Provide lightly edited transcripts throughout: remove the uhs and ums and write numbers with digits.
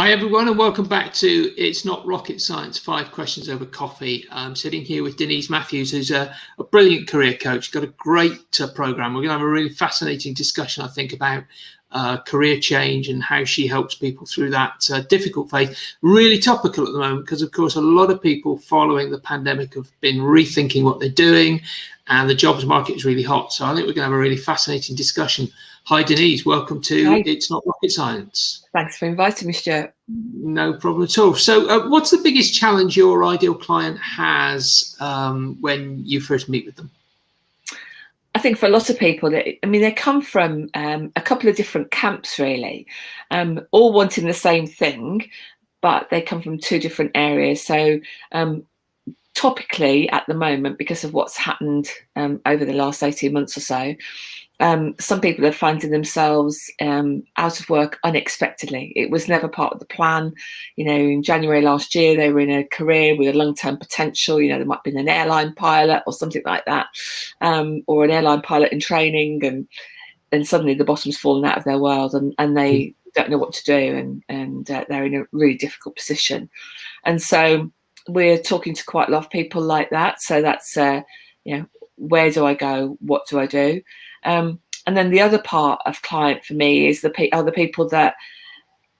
Hi everyone, and welcome back to It's Not Rocket Science, 5 Questions Over Coffee. I'm sitting here with Denise Matthews, who's a brilliant career coach, got a great program. We're going to have a really fascinating discussion, I think, about career change and how she helps people through that difficult phase. Really topical at the moment because, of course, a lot of people following the pandemic have been rethinking what they're doing, and the jobs market is really hot. So I think we're going to have a really fascinating discussion. Hi, Denise. Welcome to Hi. It's Not Rocket Science. Thanks for inviting me, Stuart. No problem at all. So what's the biggest challenge your ideal client has when you first meet with them? I think for a lot of people, they come from a couple of different camps, really, all wanting the same thing, but they come from 2 different areas. So topically at the moment, because of what's happened over the last 18 months or so, some people are finding themselves out of work unexpectedly. It was never part of the plan. You know, in January last year, they were in a career with a long-term potential. You know, there might have been an airline pilot or something like that, or an airline pilot in training, and suddenly the bottom's fallen out of their world, and they don't know what to do, and they're in a really difficult position. And so we're talking to quite a lot of people like that. So that's, where do I go? What do I do? And then the other part of client for me is the people that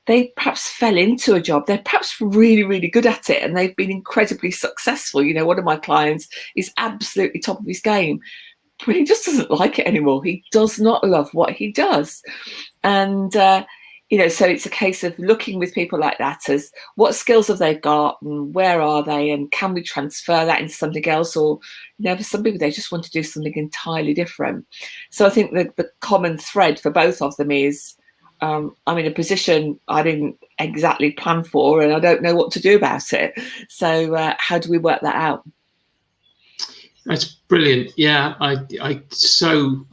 they perhaps fell into a job. They're perhaps really, really good at it, and they've been incredibly successful. You know, one of my clients is absolutely top of his game, but he just doesn't like it anymore. He does not love what he does. And, so it's a case of looking with people like that as what skills have they got and where are they, and can we transfer that into something else? Or, for some people, they just want to do something entirely different. So I think the common thread for both of them is I'm in a position I didn't exactly plan for, and I don't know what to do about it. So how do we work that out? That's brilliant. Yeah, I so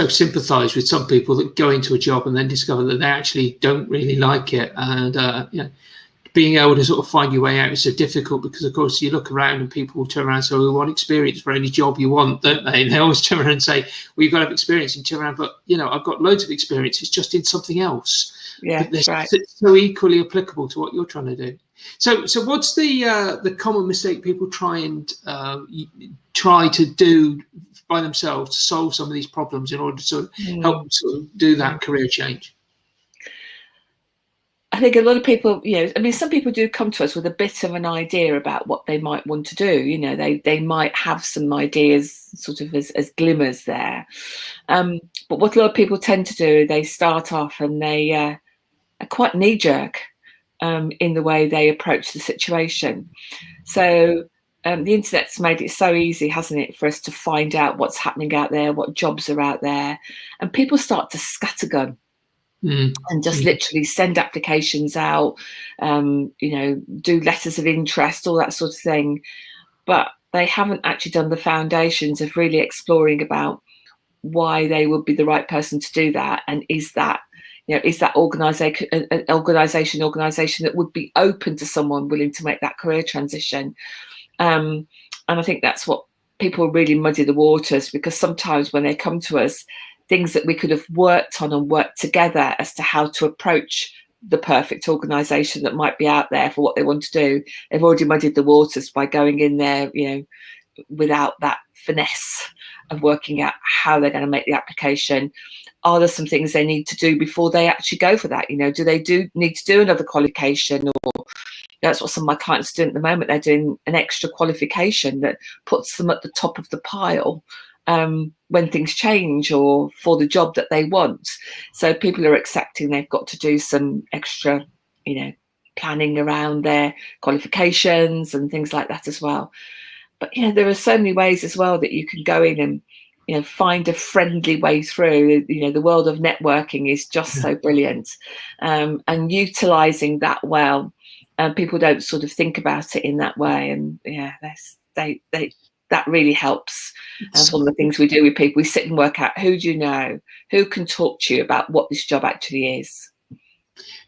sympathise with some people that go into a job and then discover that they actually don't really like it, and being able to sort of find your way out is so difficult because, of course, you look around and people will turn around and say, "We want experience for any job you want," don't they? And they always turn around and say, "Well, you've got to have experience," and turn around, but I've got loads of experience. It's just in something else. Yeah, that's right. It's so equally applicable to what you're trying to do. So what's the common mistake people try to do by themselves to solve some of these problems in order to help sort of do that career change? I think a lot of people, some people do come to us with a bit of an idea about what they might want to do. They might have some ideas sort of as glimmers there. But what a lot of people tend to do, they start off and they are quite knee-jerk in the way they approach the situation. So the internet's made it so easy, hasn't it, for us to find out what's happening out there, what jobs are out there. And people start to scattergun. And just literally send applications out, do letters of interest, all that sort of thing. But they haven't actually done the foundations of really exploring about why they would be the right person to do that. And is that organisation that would be open to someone willing to make that career transition? And I think that's what people really muddy the waters, because sometimes when they come to us, things that we could have worked on and worked together as to how to approach the perfect organisation that might be out there for what they want to do, they've already muddied the waters by going in there, without that finesse of working out how they're going to make the application. Are there some things they need to do before they actually go for that? Do they need to do another qualification? Or that's what some of my clients are doing at the moment. They're doing an extra qualification that puts them at the top of the pile when things change or for the job that they want. So people are accepting they've got to do some extra, planning around their qualifications and things like that as well. But, there are so many ways as well that you can go in and, find a friendly way through. The world of networking is just so brilliant, and utilising that well. And people don't sort of think about it in that way. And that really helps. And one of the things we do with people, we sit and work out, who do you know, who can talk to you about what this job actually is.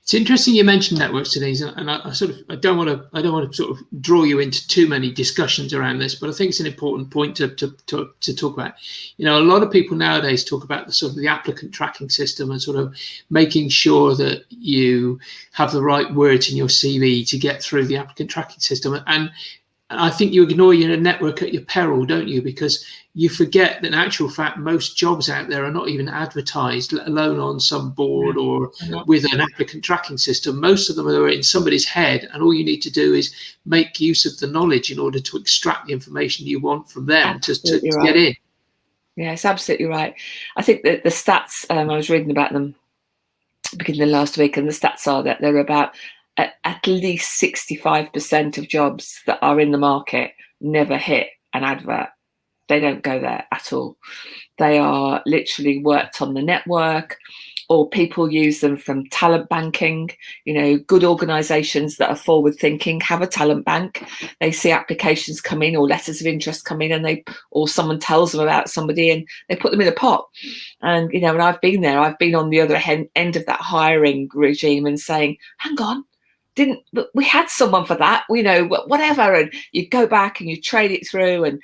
It's interesting you mentioned networks, Denise, and I don't want to sort of draw you into too many discussions around this, but I think it's an important point to talk about. You know, a lot of people nowadays talk about the sort of the applicant tracking system and sort of making sure that you have the right words in your CV to get through the applicant tracking system. And I think you ignore your network at your peril, don't you? Because you forget that in actual fact, most jobs out there are not even advertised, let alone on some board or with an applicant tracking system. Most of them are in somebody's head, and all you need to do is make use of the knowledge in order to extract the information you want from them to get in. Yeah, it's absolutely right. I think that the stats, I was reading about them beginning of last week, and the stats are that there are about at least 65% of jobs that are in the market never hit an advert. They don't go there at all. They are literally worked on the network, or people use them from talent banking. You know, good organisations that are forward thinking have a talent bank. They see applications come in or letters of interest come in, and or someone tells them about somebody and they put them in a pot. And, you know, when I've been there, I've been on the other end of that hiring regime and saying, hang on, we had someone for that, you know, whatever. And you go back and you trade it through, and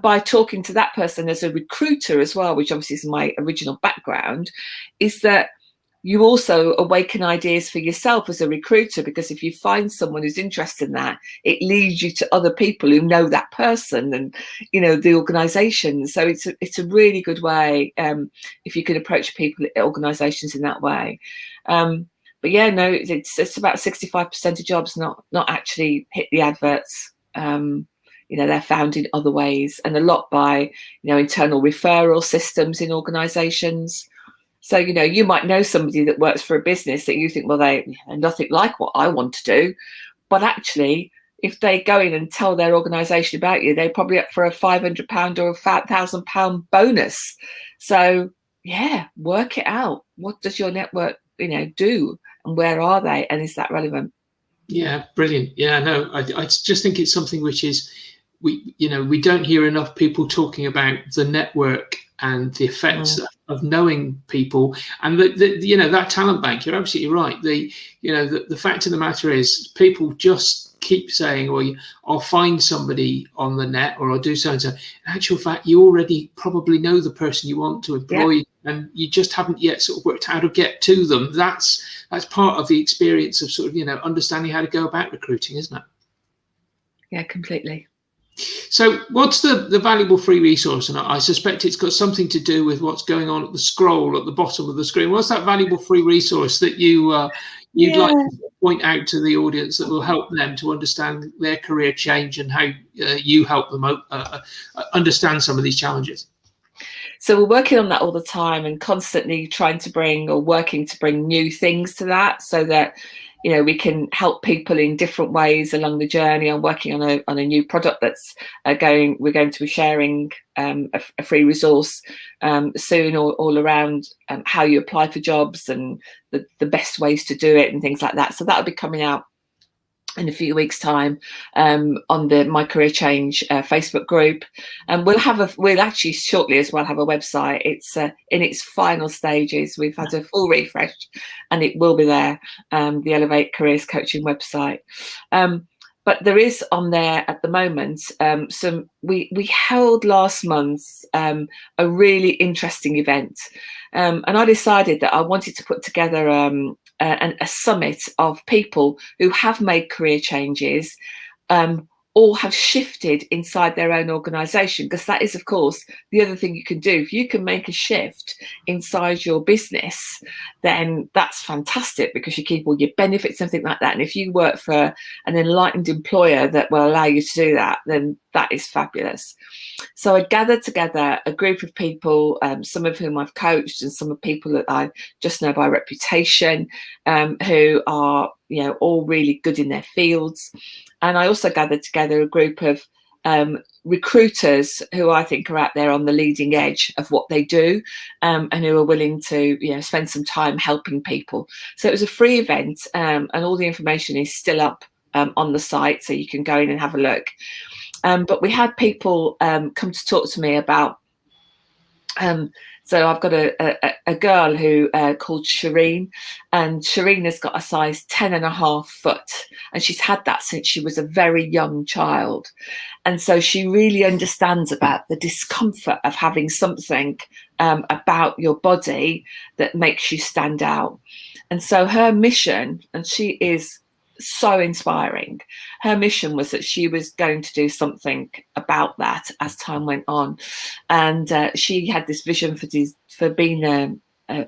by talking to that person as a recruiter as well, which obviously is my original background, is that you also awaken ideas for yourself as a recruiter, because if you find someone who's interested in that, it leads you to other people who know that person and, you know, the organisation. So it's a really good way if you can approach people, organisations in that way. But yeah, no, it's about 65% of jobs not actually hit the adverts. You know, they're found in other ways, and a lot by, you know, internal referral systems in organisations. So, you know, you might know somebody that works for a business that you think, well, they are nothing like what I want to do. But actually, if they go in and tell their organisation about you, they're probably up for a £500 or a £1,000 bonus. So, yeah, work it out. What does your network, you know, do, and where are they, and is that relevant? Yeah, brilliant. Yeah, no, I just think it's something which is, we don't hear enough people talking about the network and the effects of knowing people, and that talent bank. You're absolutely right. The fact of the matter is, people just keep saying, well, I'll find somebody on the net, or I'll do so and so. In actual fact, you already probably know the person you want to employ. Yeah. And you just haven't yet sort of worked out how to get to them. That's part of the experience of sort of, understanding how to go about recruiting, isn't it? Yeah, completely. So what's the valuable free resource? And I suspect it's got something to do with what's going on at the scroll at the bottom of the screen. What's that valuable free resource that you'd like to point out to the audience that will help them to understand their career change and how you help them understand some of these challenges? So we're working on that all the time, and constantly working to bring new things to that, so that, you know, we can help people in different ways along the journey. I'm working on a new product that's we're going to be sharing a free resource soon, all around how you apply for jobs and the best ways to do it and things like that. So that'll be coming out in a few weeks' time on the My Career Change Facebook group, and we'll actually shortly as well have a website. It's in its final stages. We've had a full refresh, and it will be there, the Elevate Careers Coaching website. But there is on there at the moment we held last month a really interesting event, and I decided that I wanted to put together a summit of people who have made career changes, or have shifted inside their own organisation, because that is, of course, the other thing you can do. If you can make a shift inside your business, then that's fantastic, because you keep all your benefits, something like that. And if you work for an enlightened employer that will allow you to do that, then that is fabulous. So I gathered together a group of people, some of whom I've coached, and some of people that I just know by reputation, who are, you know, all really good in their fields. And I also gathered together a group of recruiters who I think are out there on the leading edge of what they do, and who are willing to, you know, spend some time helping people. So it was a free event, and all the information is still up on the site, so you can go in and have a look. But we had people come to talk to me about So I've got a girl who called Shireen, and Shireen has got a size 10.5 foot, and she's had that since she was a very young child. And so she really understands about the discomfort of having something about your body that makes you stand out. And so her mission, and she is so inspiring, her mission was that she was going to do something about that as time went on. And she had this vision for being a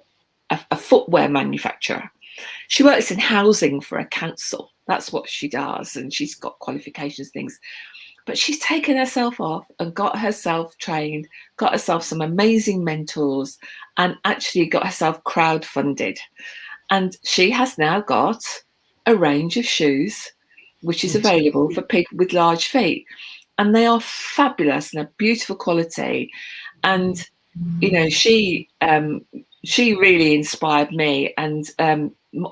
footwear manufacturer. She works in housing for a council. That's what she does. And she's got qualifications, things. But she's taken herself off and got herself trained, got herself some amazing mentors, and actually got herself crowdfunded. And she has now got a range of shoes which is available for people with large feet. And they are fabulous and a beautiful quality. And, you know, she really inspired me. And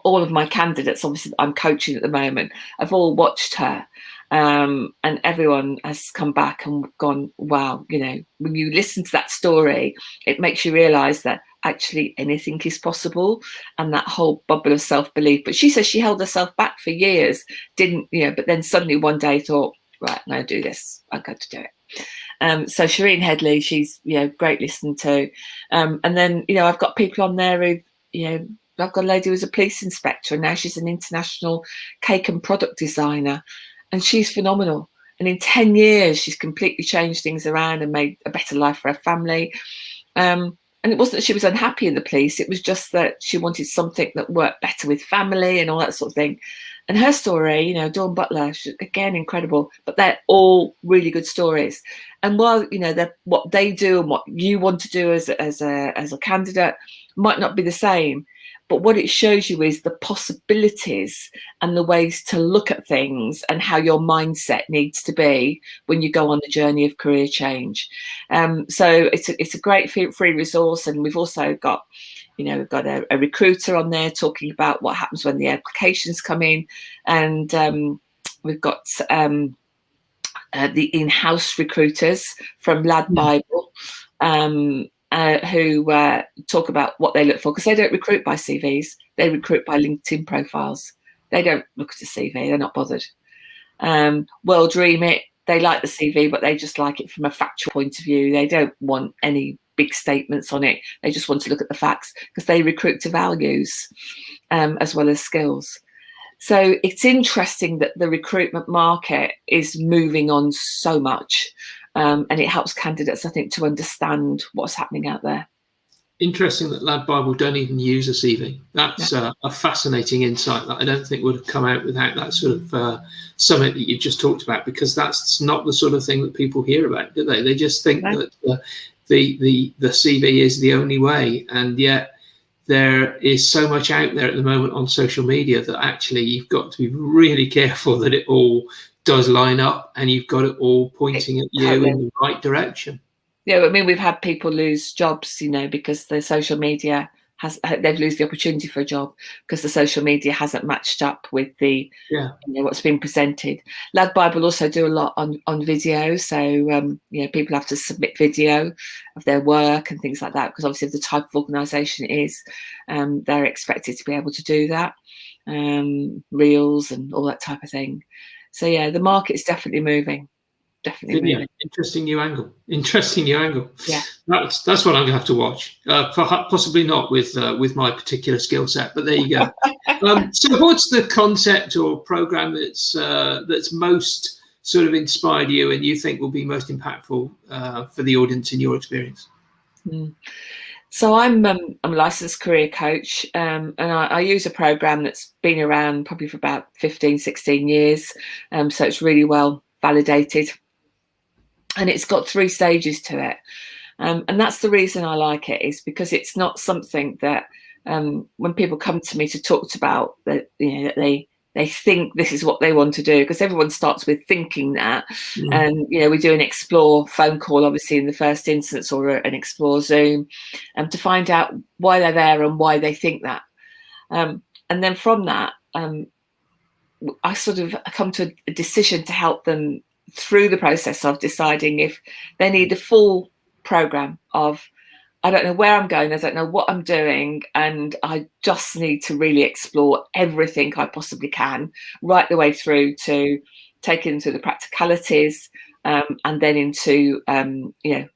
all of my candidates, obviously, I'm coaching at the moment, I've all watched her. And everyone has come back and gone, wow, you know, when you listen to that story, it makes you realize that actually anything is possible, and that whole bubble of self-belief. But she says she held herself back for years, didn't, you know, but then suddenly one day thought, right, now do this, I've got to do it. So Shireen Headley, she's, you know, great listening to. And then, you know, I've got people on there who, you know, I've got a lady who was a police inspector, and now she's an international cake and product designer. And she's phenomenal. And in 10 years, she's completely changed things around and made a better life for her family. And it wasn't that she was unhappy in the police. It was just that she wanted something that worked better with family and all that sort of thing. And her story, you know, Dawn Butler, she, again, incredible. But they're all really good stories. And while, you know, what they do and what you want to do as a candidate might not be the same, but what it shows you is the possibilities and the ways to look at things and how your mindset needs to be when you go on the journey of career change. So it's a great free resource. And we've also got, you know, we've got a recruiter on there talking about what happens when the applications come in. And we've got the in-house recruiters from Lad Bible, who talk about what they look for, because they don't recruit by CVs, they recruit by LinkedIn profiles. They don't look at a CV, they're not bothered. World Remit, they like the CV, but they just like it from a factual point of view. They don't want any big statements on it. They just want to look at the facts, because they recruit to values as well as skills. So it's interesting that the recruitment market is moving on so much. And it helps candidates, I think, to understand what's happening out there. Interesting that Lad Bible don't even use a CV. That's a fascinating insight that I don't think would have come out without that sort of summit that you just talked about, because that's not the sort of thing that people hear about, do they? They just think that the CV is the only way, and yet there is so much out there at the moment on social media that actually you've got to be really careful that it all does line up and you've got it all pointing at you in the right direction. Yeah, I mean, we've had people lose jobs, you know, because the social media they've lost the opportunity for a job because the social media hasn't matched up with the you know, what's been presented. Lad Bible also do a lot on video, so you know, people have to submit video of their work and things like that, because obviously the type of organisation it is, they're expected to be able to do that, reels and all that type of thing. So yeah, the market's definitely moving. Definitely moving. Interesting new angle. Yeah, that's what I'm gonna have to watch. Possibly not with my particular skill set, but there you go. So what's the concept or program that's most sort of inspired you and you think will be most impactful for the audience in your experience? So I'm a licensed career coach, and I use a program that's been around probably for about 15, 16 years. So it's really well validated. And it's got 3 stages to it. And that's the reason I like it, is because it's not something that when people come to me to talk about, that, you know, that they think this is what they want to do, because everyone starts with thinking that. And, you know, we do an explore phone call, obviously, in the first instance, or an explore Zoom, to find out why they're there and why they think that. And then from that, I sort of come to a decision to help them through the process of deciding if they need a full program of I don't know where I'm going, I don't know what I'm doing, and I just need to really explore everything I possibly can, right the way through to taking into the practicalities, and then into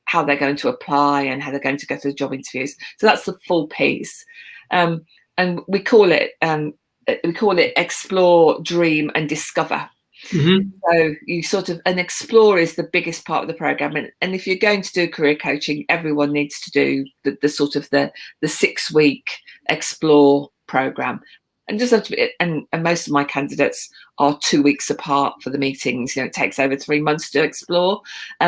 how they're going to apply and how they're going to go through the job interviews. So that's the full piece, and we call it explore, dream, and discover. Mm-hmm. So you sort of, and explore is the biggest part of the program, and if you're going to do career coaching, everyone needs to do the sort of the 6-week explore program, and just have to be, and most of my candidates are 2 weeks apart for the meetings. It takes over 3 months to explore,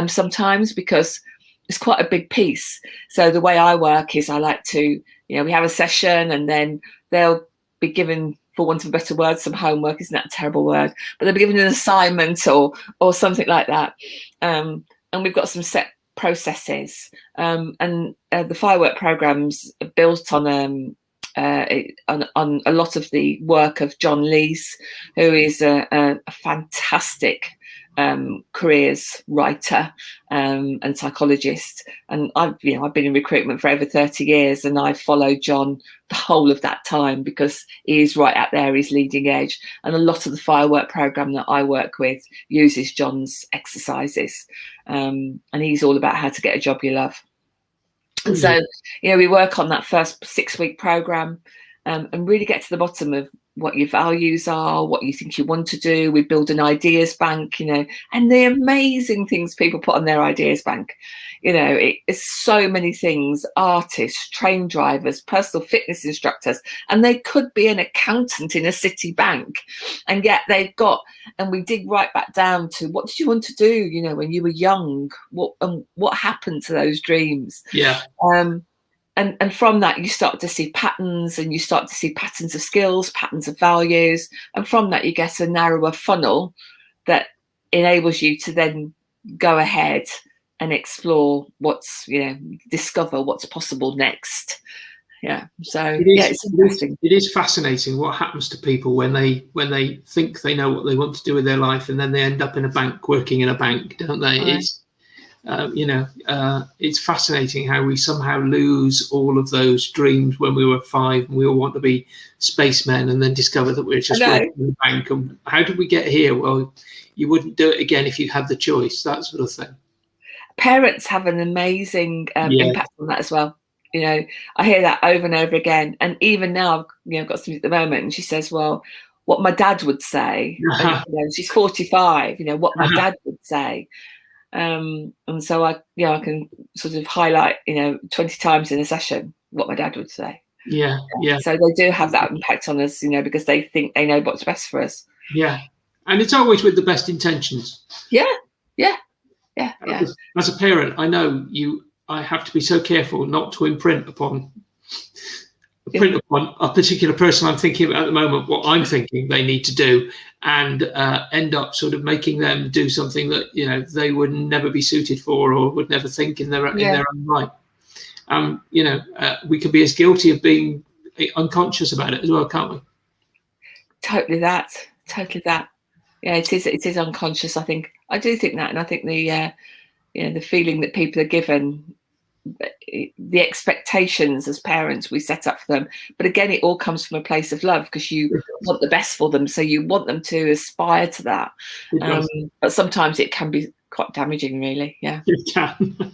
sometimes, because it's quite a big piece. So the way I work is I like to, we have a session, and then they'll be given, for want of a better word, some homework. Isn't that a terrible word? But they'll be given an assignment or something like that. And we've got some set processes. And the firework program's built on a lot of the work of John Lees, who is a fantastic careers writer and psychologist. And I've been in recruitment for over 30 years, and I've followed John the whole of that time, because he is right out there, he's leading edge. And a lot of the firework program that I work with uses John's exercises, and he's all about how to get a job you love. And so, we work on that first 6-week program, and really get to the bottom of what your values are, what you think you want to do. We build an ideas bank, and the amazing things people put on their ideas bank. It's so many things: artists, train drivers, personal fitness instructors, and they could be an accountant in a city bank. And yet they've got, and we dig right back down to, what did you want to do, when you were young? What happened to those dreams? Yeah. And from that, you start to see patterns, and you start to see patterns of skills, patterns of values. And from that, you get a narrower funnel that enables you to then go ahead and explore discover what's possible next. Yeah. So it's interesting. It is fascinating what happens to people when they think they know what they want to do with their life, and then they end up in a bank, working in a bank, don't they? Right. It's fascinating how we somehow lose all of those dreams when we were 5, and we all want to be spacemen, and then discover that we're just working in the bank. And how did we get here? Well, you wouldn't do it again if you had the choice, that sort of thing. Parents have an amazing impact on that as well. I hear that over and over again. And even now, I've got something at the moment, and she says, well, what my dad would say. And, she's 45, what my dad would say. And so I can sort of highlight, 20 times in a session what my dad would say. Yeah. So they do have that impact on us, because they think they know what's best for us. Yeah. And it's always with the best intentions. Yeah. As a parent, I know I have to be so careful not to imprint upon a particular person I'm thinking about at the moment, what I'm thinking they need to do, and end up sort of making them do something that they would never be suited for, or would never think in their own right. We can be as guilty of being unconscious about it as well, can't we? Totally that. Yeah, it is unconscious. I do think that, and I think the feeling that people are given, the expectations as parents we set up for them, but again, it all comes from a place of love, because you want the best for them, so you want them to aspire to that. But sometimes it can be quite damaging, really. Yeah, it can.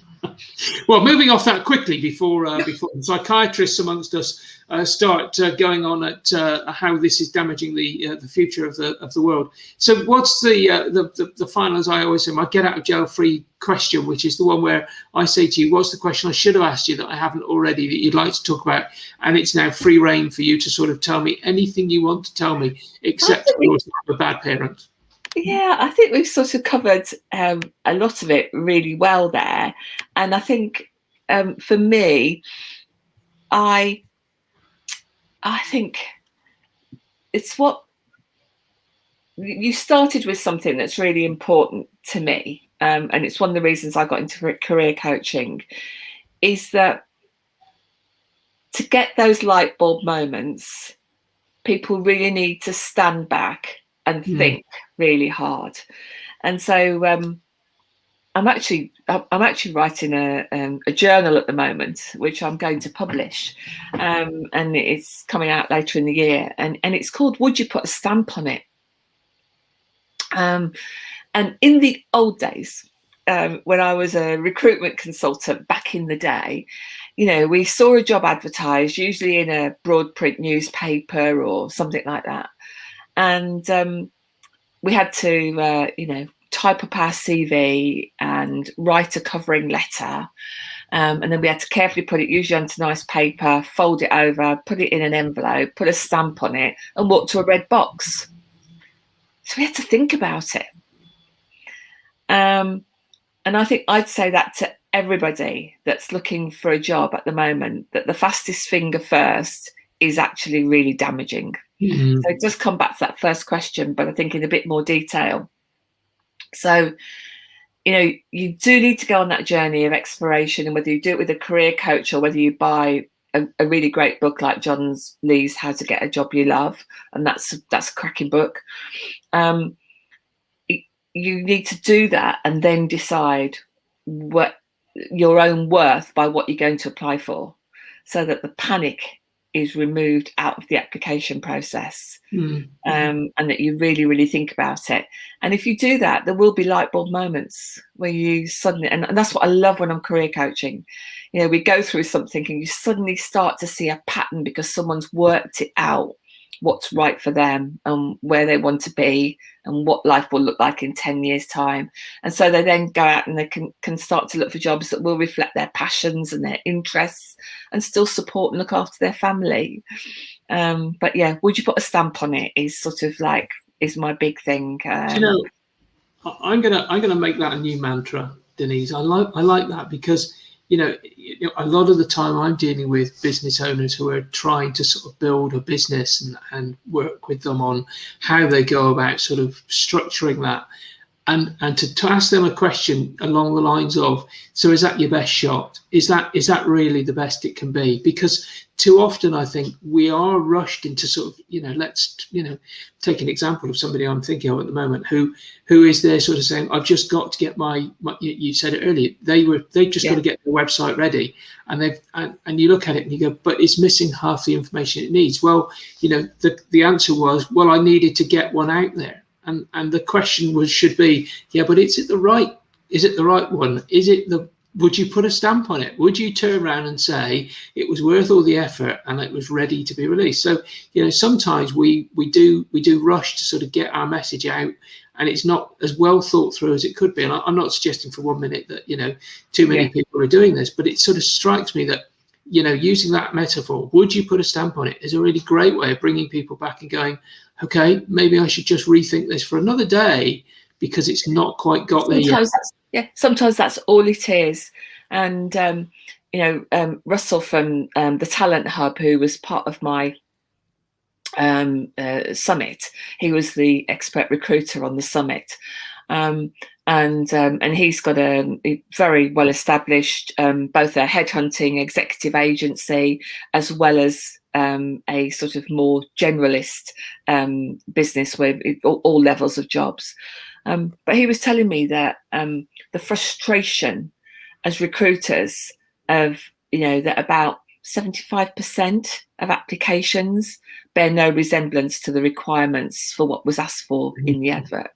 Well, moving off that quickly before the psychiatrists amongst us start going on at how this is damaging the future of the world. So, what's the final, as I always say, my get out of jail free question, which is the one where I say to you, what's the question I should have asked you that I haven't already that you'd like to talk about? And it's now free reign for you to sort of tell me anything you want to tell me, except you're a bad parent. Yeah, I think we've sort of covered a lot of it really well there. And I think for me, I think it's what you started with, something that's really important to me. And it's one of the reasons I got into career coaching, is that to get those light bulb moments, people really need to stand back and think really hard. And so I'm actually writing a journal at the moment, which I'm going to publish, and it's coming out later in the year, and it's called "Would You Put a Stamp on It?" And in the old days, when I was a recruitment consultant back in the day, you know, we saw a job advertised, usually in a broad print newspaper or something like that, and we had to, you know, type up our CV and write a covering letter. And then we had to carefully put it usually onto nice paper, fold it over, put it in an envelope, put a stamp on it, and walk to a red box. So we had to think about it. And I think I'd say that to everybody that's looking for a job at the moment, that the fastest finger first is actually really damaging. Mm-hmm. So just come back to that first question, but I think in a bit more detail. So, you know, you do need to go on that journey of exploration, and whether you do it with a career coach or whether you buy a really great book like John Lee's How to Get a Job You Love, and that's a cracking book. You need to do that and then decide what your own worth by what you're going to apply for, so that the panic is removed out of the application process. And that you really, really think about it. And if you do that, there will be light bulb moments where you suddenly, and that's what I love when I'm career coaching. You know, we go through something and you suddenly start to see a pattern because someone's worked it out, what's right for them and where they want to be and what life will look like in 10 years time. And so they then go out and they can start to look for jobs that will reflect their passions and their interests and still support and look after their family. But yeah, would you put a stamp on it is sort of like, is my big thing. You know, I'm gonna make that a new mantra, Denise. I like that because, you know, a lot of the time I'm dealing with business owners who are trying to sort of build a business and work with them on how they go about sort of structuring that. And to ask them a question along the lines of, so is that your best shot? Is that really the best it can be? Because too often I think we are rushed into sort of, you know, let's, you know, take an example of somebody I'm thinking of at the moment who is there sort of saying, I've just got to get my you said it earlier, they've just got to get their website ready, and and you look at it and you go, but it's missing half the information it needs. Well, you know, the answer was, well, I needed to get one out there. And the question should be, yeah, but is it the right one? Would you put a stamp on it? Would you turn around and say it was worth all the effort and it was ready to be released? So, you know, sometimes we do rush to sort of get our message out, and it's not as well thought through as it could be. And I'm not suggesting for 1 minute that, you know, too many people are doing this, but it sort of strikes me that, you know, using that metaphor, would you put a stamp on it, is a really great way of bringing people back and going, okay, maybe I should just rethink this for another day because it's not quite got there yet. Sometimes that's all it is. And, you know, Russell from the Talent Hub, who was part of my summit, he was the expert recruiter on the summit. And he's got a very well established both a headhunting executive agency as well as a sort of more generalist business with all levels of jobs. But he was telling me that the frustration as recruiters of, you know, that about 75% of applications bear no resemblance to the requirements for what was asked for in the advert,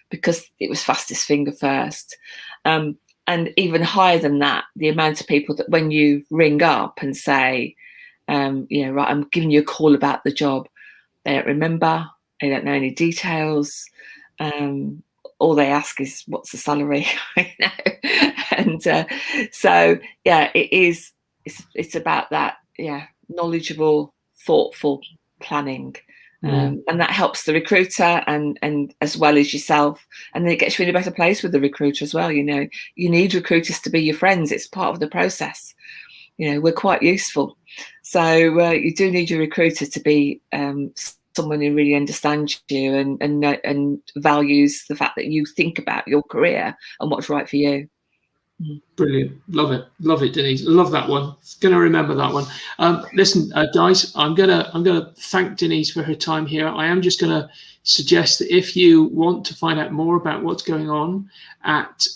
because it was fastest finger first. And even higher than that, the amount of people that when you ring up and say, you know, right, I'm giving you a call about the job, they don't remember, they don't know any details. All they ask is, what's the salary? You know? And so, yeah, it's about that, knowledgeable, thoughtful planning. And that helps the recruiter and as well as yourself, and then it gets you in a better place with the recruiter as well. You know, you need recruiters to be your friends. It's part of the process. You know, we're quite useful, so you do need your recruiter to be someone who really understands you and values the fact that you think about your career and what's right for you. Brilliant. Love it, Denise. Love that one. Gonna remember that one. Listen, guys, I'm gonna thank Denise for her time here. I am just gonna suggest that if you want to find out more about what's going on at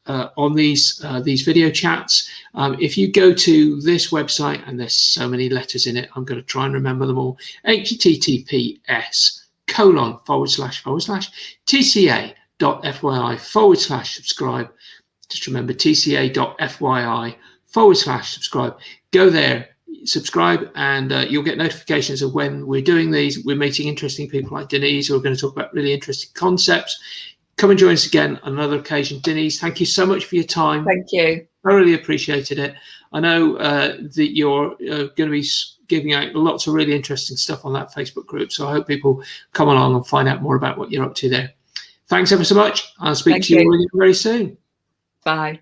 on these video chats. If you go to this website, and there's so many letters in it, I'm going to try and remember them all. https://tca.fyi/subscribe. Just remember tca.fyi/subscribe. Go there, subscribe, and you'll get notifications of when we're doing these. We're meeting interesting people like Denise, who are going to talk about really interesting concepts. Come and join us again on another occasion. Denise, thank you so much for your time. Thank you. I really appreciated it. I know that you're going to be giving out lots of really interesting stuff on that Facebook group. So I hope people come along and find out more about what you're up to there. Thanks ever so much. I'll speak to you very soon. Bye.